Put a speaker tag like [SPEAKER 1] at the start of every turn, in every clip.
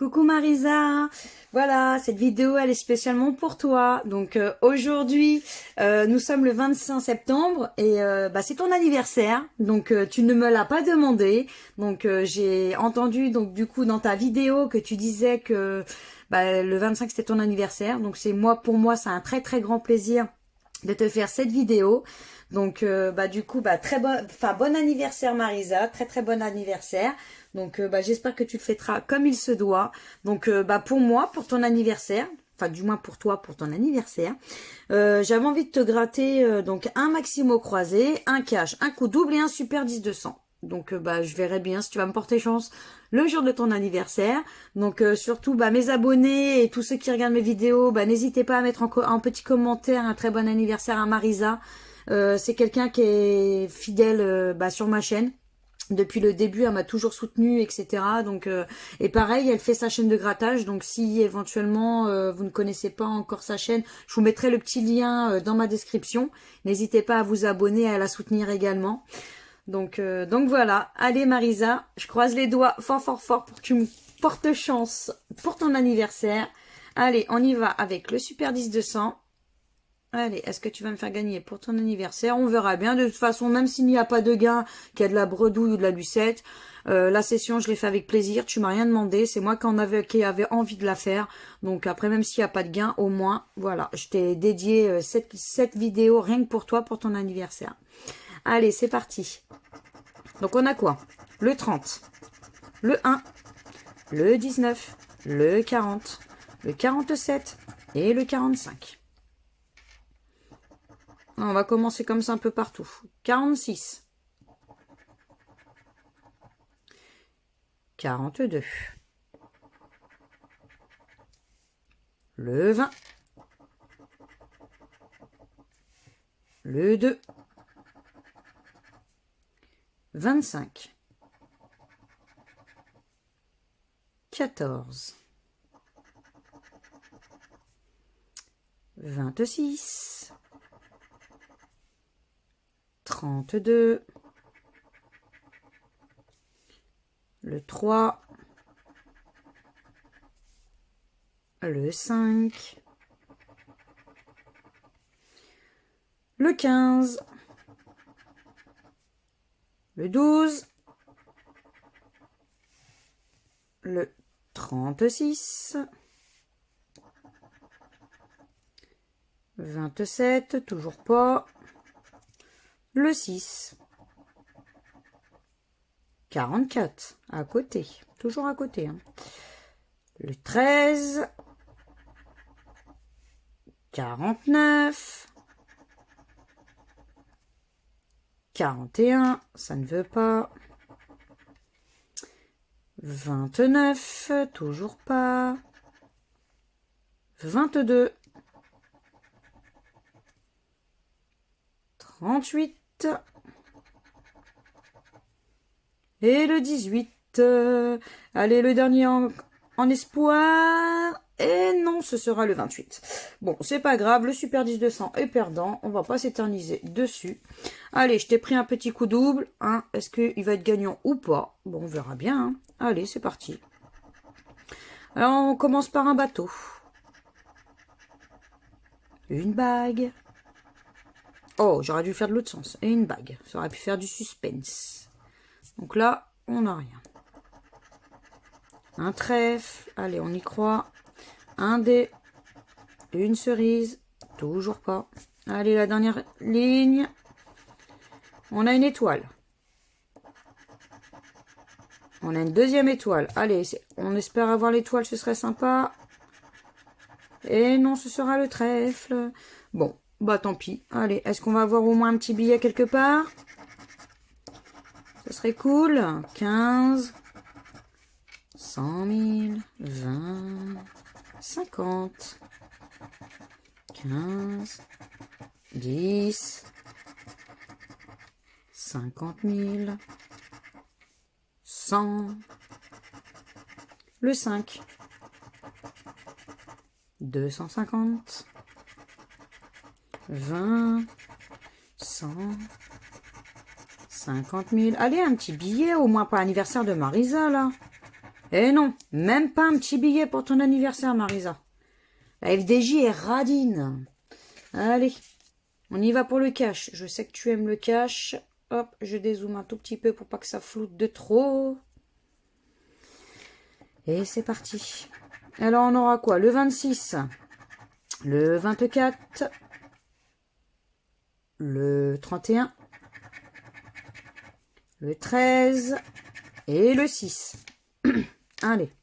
[SPEAKER 1] Coucou Marisa, voilà, cette vidéo elle est spécialement pour toi. Donc aujourd'hui, nous sommes le 25 septembre et c'est ton anniversaire. Donc tu ne me l'as pas demandé. Donc j'ai entendu donc du coup dans ta vidéo que tu disais que le 25 c'était ton anniversaire. Donc c'est pour moi c'est un très très grand plaisir de te faire cette vidéo. Donc bon anniversaire Marisa, très très bon anniversaire. Donc j'espère que tu le fêteras comme il se doit. Donc pour moi, pour ton anniversaire, enfin du moins pour toi, pour ton anniversaire, j'avais envie de te gratter donc un Maximo croisé, un cash, un coup double et un super 10-200. Donc je verrai bien si tu vas me porter chance le jour de ton anniversaire. Donc surtout mes abonnés et tous ceux qui regardent mes vidéos, n'hésitez pas à mettre en petit commentaire un très bon anniversaire à Marisa. C'est quelqu'un qui est fidèle sur ma chaîne. Depuis le début, elle m'a toujours soutenue, etc. Donc, et pareil, elle fait sa chaîne de grattage. Donc, si éventuellement vous ne connaissez pas encore sa chaîne, je vous mettrai le petit lien dans ma description. N'hésitez pas à vous abonner et à la soutenir également. Donc voilà. Allez Marisa, je croise les doigts fort fort fort pour que tu me portes chance pour ton anniversaire. Allez, on y va avec le Super 10-200. Allez, est-ce que tu vas me faire gagner pour ton anniversaire? On verra bien. De toute façon, même s'il n'y a pas de gain, qu'il y a de la bredouille ou de la lucette, la session, je l'ai fait avec plaisir. Tu m'as rien demandé. C'est moi qui avait envie de la faire. Donc après, même s'il n'y a pas de gain, au moins, voilà, je t'ai dédié cette vidéo rien que pour toi, pour ton anniversaire. Allez, c'est parti. Donc on a quoi? Le 30, le 1, le 19, le 40, le 47 et le 45. On va commencer comme ça un peu partout. 46. 42. Le 20. Le 2. 25. 14. 26. 32, le 3, le 5, le 15, le 12, le 36, 27, toujours pas, le 6, 44, à côté, toujours à côté. Hein. Le 13, 49, 41, ça ne veut pas. 29, toujours pas. 22, 38, et le 18. Allez, le dernier en espoir. Et non, ce sera le 28. Bon, c'est pas grave. Le Super 10-200 est perdant. On va pas s'éterniser dessus. Allez, je t'ai pris un petit coup double. Hein. Est-ce qu'il va être gagnant ou pas? Bon, on verra bien. Hein. Allez, c'est parti. Alors, on commence par un bateau. Une bague. Oh, j'aurais dû faire de l'autre sens. Et une bague. Ça aurait pu faire du suspense. Donc là, on n'a rien. Un trèfle. Allez, on y croit. Un dé. Une cerise. Toujours pas. Allez, la dernière ligne. On a une étoile. On a une deuxième étoile. Allez, on espère avoir l'étoile, ce serait sympa. Et non, ce sera le trèfle. Bon, tant pis. Allez, est-ce qu'on va avoir au moins un petit billet quelque part? Ce serait cool. 15, 100 000, 20, 50, 15, 10, 50 000, 100, le 5, 250, 20, 100, 50 000. Allez, un petit billet, au moins pour l'anniversaire de Marisa, là. Eh non, même pas un petit billet pour ton anniversaire, Marisa. La FDJ est radine. Allez, on y va pour le cash. Je sais que tu aimes le cash. Hop, je dézoome un tout petit peu pour pas que ça floute de trop. Et c'est parti. Alors, on aura quoi? Le 26, le 24, le 31, le 13 et le 6. Allez.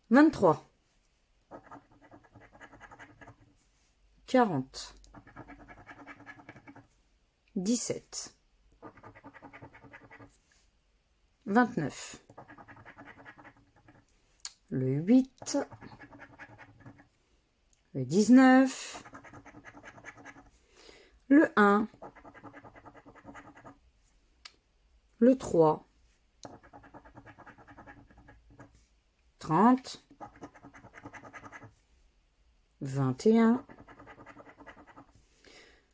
[SPEAKER 1] 23, 40, 17, 29, le 8, le 19, le 1, le 3, 30, 21,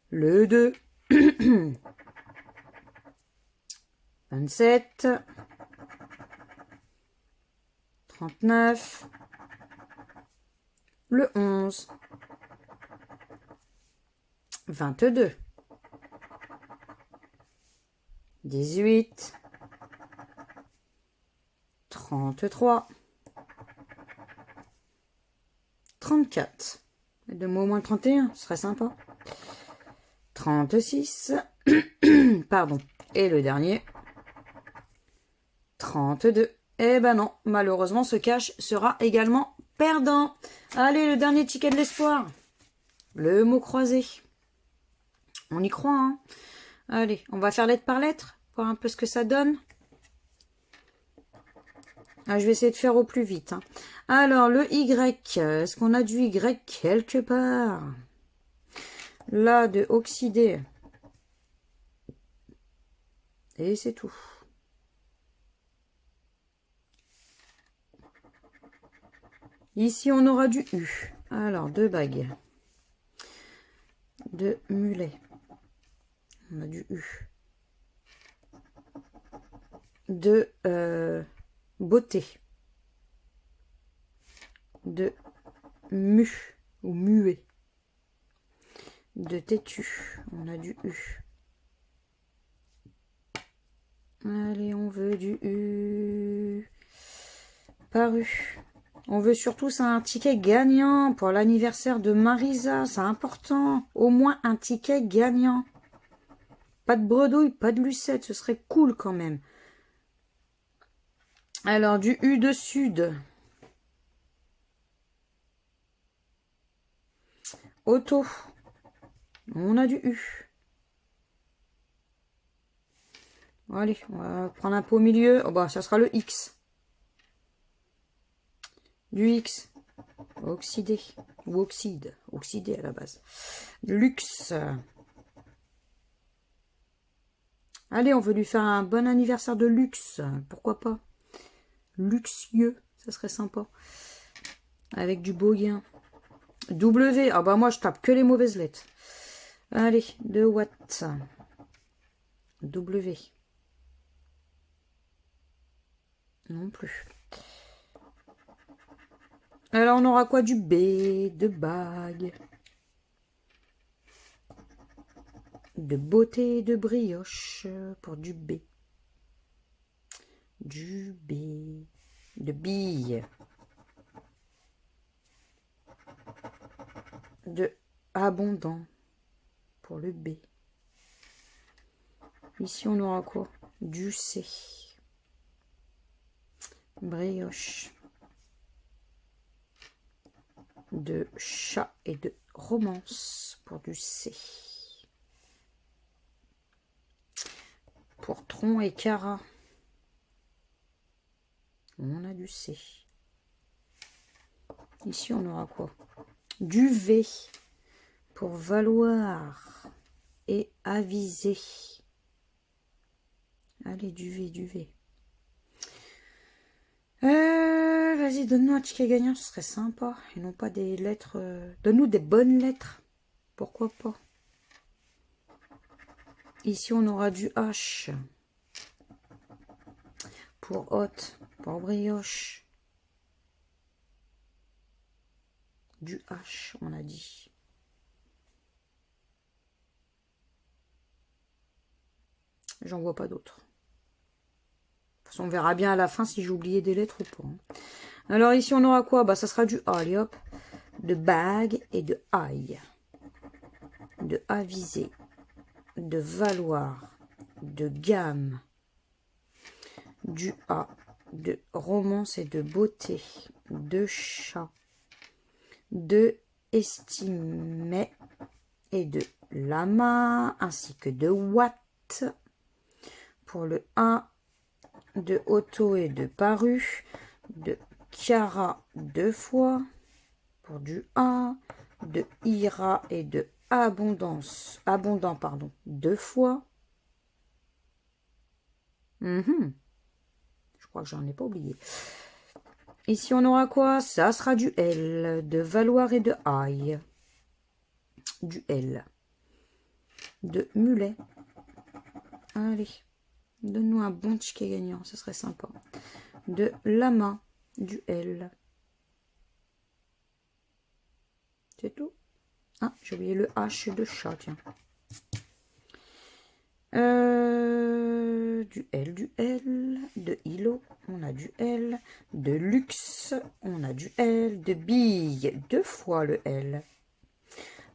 [SPEAKER 1] le 2, 27, 39, le 11, 22, 18, 33, 34. De moi au moins 31, ce serait sympa. 36, pardon. Et le dernier, 32. Eh ben non, malheureusement, ce cash sera également perdant. Allez, le dernier ticket de l'espoir. Le mot croisé. On y croit, hein. Allez, on va faire lettre par lettre, voir un peu ce que ça donne. Ah, je vais essayer de faire au plus vite, hein. Alors, le Y, est-ce qu'on a du Y quelque part? Là, de oxydé. Et c'est tout. Ici, on aura du U. Alors, deux bagues. De mulet. On a du U. De beauté. De mu ou muet. De têtu. On a du U. Allez, on veut du U. Paru. On veut surtout ça, un ticket gagnant pour l'anniversaire de Marisa. C'est important. Au moins un ticket gagnant. Pas de bredouille, pas de lucette. Ce serait cool quand même. Alors, du U de sud. Auto. On a du U. Allez, on va prendre un peu au milieu. Oh bah, ça sera le X. Du X. Oxydé. Ou oxyde. Oxydé à la base. Luxe. Allez, on veut lui faire un bon anniversaire de luxe. Pourquoi pas? Luxueux. Ça serait sympa. Avec du beau gain. W. Ah bah moi, je tape que les mauvaises lettres. Allez, 2 watts. W. Non plus. Alors, on aura quoi? Du B, de bague, de beauté, de brioche pour du B. Du B, de bille, de abondant pour le B. Ici, on aura quoi? Du C. Brioche. De chat et de romance pour du C. Pour tronc et cara, on a du C. Ici, on aura quoi? Du V pour valoir et aviser. Allez, du V, du V. Vas-y, donne-nous un ticket gagnant, ce serait sympa. Et non pas des lettres... Donne-nous des bonnes lettres. Pourquoi pas? Ici, on aura du H. pour hôte, pour brioche. Du H, on a dit. J'en vois pas d'autres. De toute façon, on verra bien à la fin si j'ai oublié des lettres ou pas. Alors ici, on aura quoi? Bah, ça sera du A, allez hop. De bague et de aille. De aviser. De valoir. De gamme. Du A. De romance et de beauté. De chat. De estimé et de lama, ainsi que de watt pour le A, de auto et de paru, de cara 2 fois pour du A, de ira et de abondant pardon 2 fois. Je crois que j'en ai pas oublié. Ici, on aura quoi? Ça sera du L, de valoir et de aille. Du L. De mulet. Allez, donne-nous un bon ticket gagnant, ce serait sympa. De lama. Du L. C'est tout. Ah, j'ai oublié le H de chat, tiens. Du L, de îlot, on a du L, de luxe, on a du L, de bille, 2 fois le L,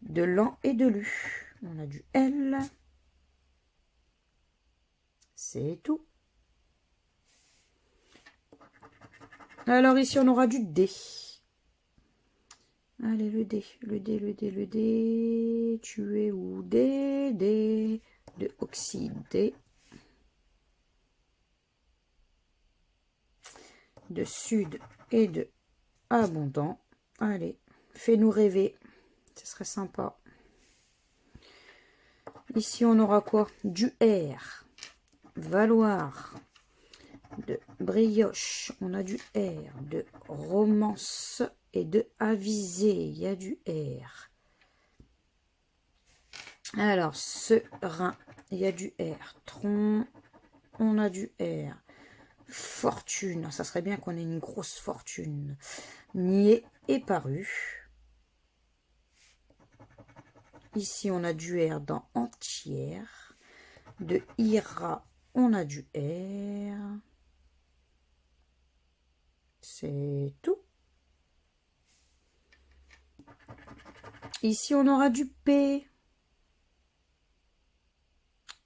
[SPEAKER 1] de lent et de lu, on a du L, c'est tout. Alors ici on aura du D. Allez le D, tu es où? D, de oxydé. De sud et de abondant. Allez, fais-nous rêver. Ce serait sympa. Ici, on aura quoi? Du R. Valoir. De brioche. On a du R. De romance et de aviser. Il y a du R. Alors, serein. Il y a du R. Tronc. On a du R. Fortune, ça serait bien qu'on ait une grosse fortune. Niais et paru. Ici, on a du R dans entière. De ira, on a du R. C'est tout. Ici, on aura du P.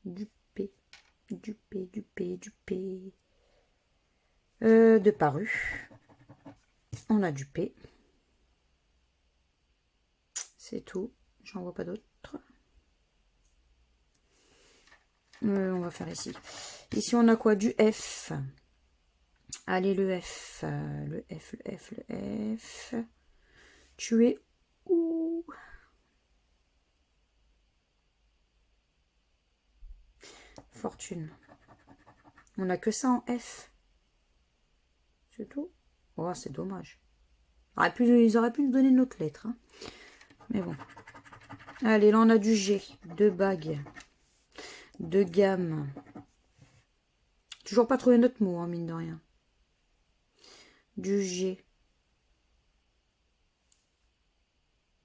[SPEAKER 1] Du P. De paru. On a du P. C'est tout. J'en vois pas d'autres. On va faire ici. Ici, on a quoi? Du F. Allez, le F. Le F. Tu es où? Fortune. On n'a que ça en F. C'est tout. Oh, c'est dommage. Ils auraient pu nous donner notre lettre. Hein. Mais bon. Allez, là, on a du G. 2 bagues. De gamme. Toujours pas trouvé notre mot, hein, mine de rien. Du G.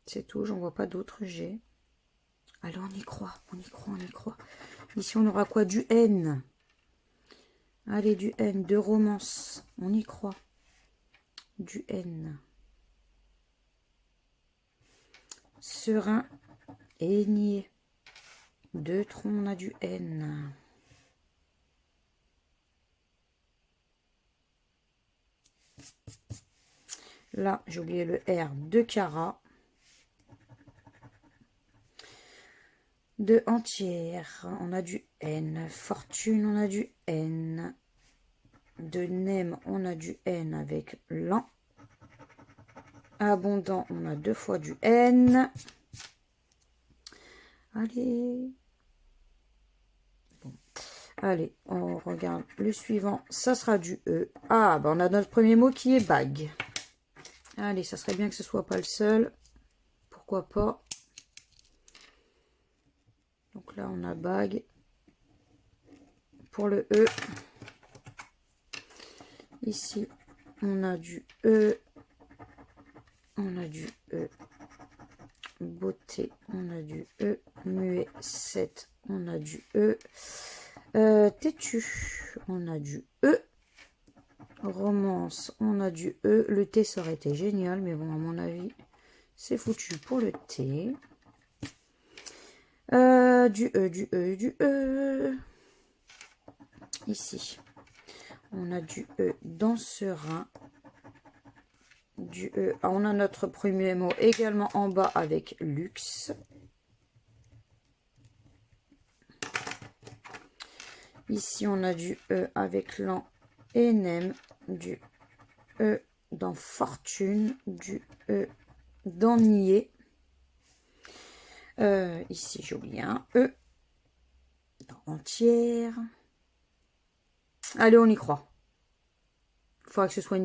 [SPEAKER 1] C'est tout, j'en vois pas d'autres G. Allez, on y croit. Ici, on aura quoi? Du N. Allez, du N. De romance. On y croit. Du N. Serein et niais. 2 troncs, on a du N. Là, j'ai oublié le R de cara. De entière, on a du N. Fortune, on a du N. De nem, on a du N avec lent. Abondant, on a 2 fois du N. Allez. Bon. Allez, on regarde le suivant. Ça sera du E. Ah, bah on a notre premier mot qui est bague. Allez, ça serait bien que ce soit pas le seul. Pourquoi pas. Donc là, on a bague. Pour le E. Ici, on a du E. On a du E. Beauté, on a du E. Muet 7, on a du E. Têtu, on a du E. Romance, on a du E. Le T, ça aurait été génial, mais bon, à mon avis, c'est foutu pour le T. Du E, du E, du E. Ici, on a du E dans serein. Du E. Ah, on a notre premier mot également en bas avec luxe. Ici, on a du E avec l'an et nem, du E dans fortune, du E dans nier. Ici, j'ai oublié un E dans entière. Allez, on y croit. Il faudra que ce soit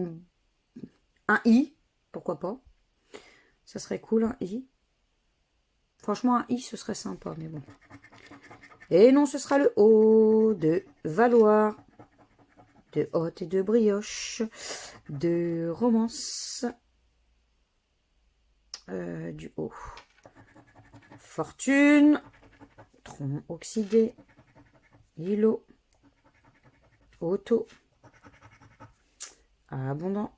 [SPEAKER 1] un I, pourquoi pas. Ça serait cool, un I. Franchement, un I, ce serait sympa, mais bon. Et non, ce sera le O de valoir, de haute et de brioche, de romance, du haut. Fortune, tronc oxydé, îlot, auto, abondant.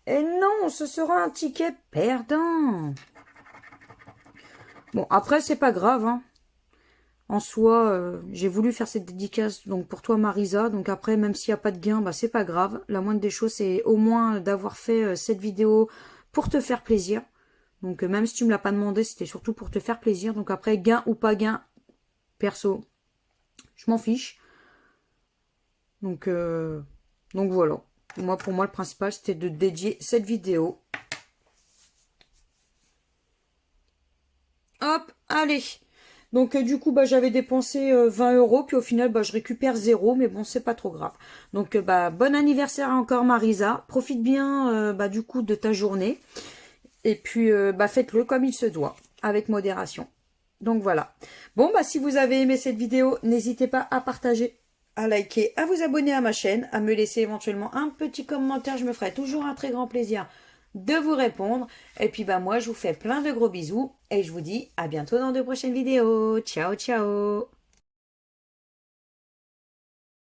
[SPEAKER 1] Et non, ce sera un ticket perdant. Bon, après, c'est pas grave, hein. En soi, j'ai voulu faire cette dédicace donc pour toi Marisa. Donc après, même s'il n'y a pas de gain, bah c'est pas grave. La moindre des choses, c'est au moins d'avoir fait cette vidéo pour te faire plaisir. Donc même si tu me l'as pas demandé, c'était surtout pour te faire plaisir. Donc après, gain ou pas gain, perso, je m'en fiche. Donc voilà. Pour moi, le principal, c'était de dédier cette vidéo. Hop, allez. Donc du coup, bah, j'avais dépensé 20 €, puis au final, bah, je récupère 0, mais bon, c'est pas trop grave. Donc bah, bon anniversaire encore Marisa. Profite bien bah, du coup de ta journée. Et puis bah, faites-le comme il se doit, avec modération. Donc voilà. Bon, bah si vous avez aimé cette vidéo, n'hésitez pas à partager, à liker, à vous abonner à ma chaîne, à me laisser éventuellement un petit commentaire. Je me ferai toujours un très grand plaisir de vous répondre. Et puis bah moi je vous fais plein de gros bisous et je vous dis à bientôt dans de prochaines vidéos. Ciao ciao.